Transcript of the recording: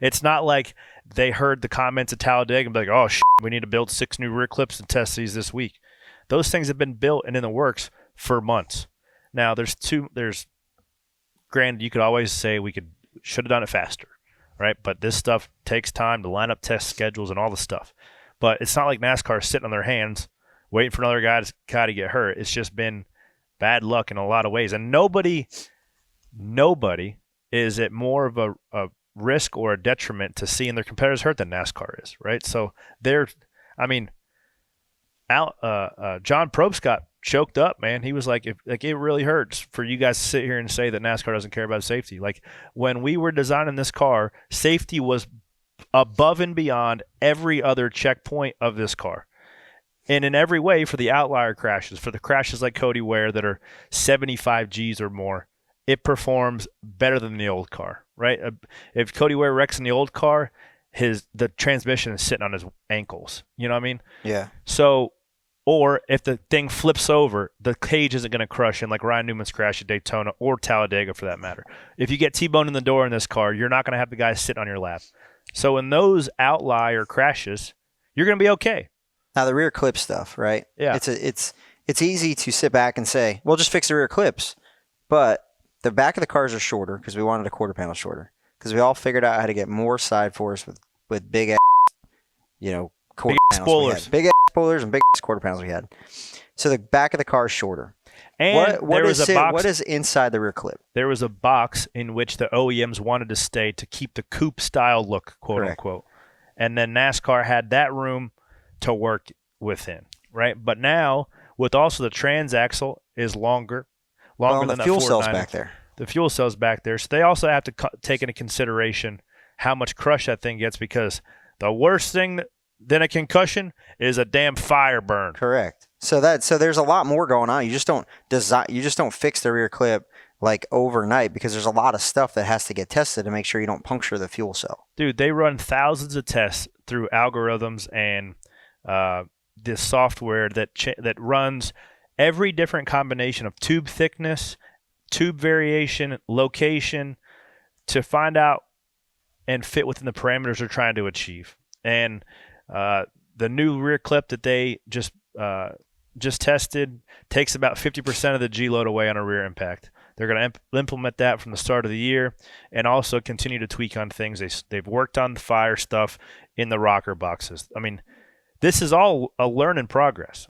It's not like they heard the comments at Talladega and be like, oh, we need to build 6 new rear clips and test these this week. Those things have been built and in the works for months. Now, granted, you could always say should have done it faster, right? But this stuff takes time to line up test schedules and all the stuff. But it's not like NASCAR is sitting on their hands waiting for another guy to get hurt. It's just been bad luck in a lot of ways. And nobody is at more of a risk or a detriment to seeing their competitors hurt than NASCAR is, right? So John Probst got choked up, man. He was like, it really hurts for you guys to sit here and say that NASCAR doesn't care about safety. Like, when we were designing this car, safety was above and beyond every other checkpoint of this car. And in every way, for the outlier crashes, for the crashes like Cody Ware that are 75 Gs or more, it performs better than the old car, right? If Cody Ware wrecks in the old car, the transmission is sitting on his ankles. You know what I mean? Yeah. So, or if the thing flips over, the cage isn't going to crush in, like Ryan Newman's crash at Daytona or Talladega for that matter. If you get T-boned in the door in this car, you're not going to have the guy sitting on your lap. So in those outlier crashes, you're going to be okay. Now the rear clip stuff, right? Yeah. It's easy to sit back and say, well, just fix the rear clips. But the back of the cars are shorter because we wanted a quarter panel shorter. Because we all figured out how to get more side force with big ass, quarter big panels. spoilers. Big ass spoilers and big ass quarter panels we had. So the back of the car is shorter. And what is inside the rear clip? There was a box in which the OEMs wanted to stay to keep the coupe style look, quote Correct. unquote. And then NASCAR had that room to work within, right? But now, with also the transaxle is longer than the that fuel Ford cell's 9. back there. The fuel cell's back there. So they also have to take into consideration how much crush that thing gets, because the worst thing than a concussion is a damn fire burn. Correct. So there's a lot more going on. You just don't fix the rear clip like overnight, because there's a lot of stuff that has to get tested to make sure you don't puncture the fuel cell. Dude, they run thousands of tests through algorithms and this software that runs every different combination of tube thickness, tube variation, location, to find out and fit within the parameters they're trying to achieve. And the new rear clip that they just tested takes about 50% of the G load away on a rear impact. They're going to implement that from the start of the year and also continue to tweak on things. They've worked on the fire stuff in the rocker boxes. I mean, this is all a learn in progress.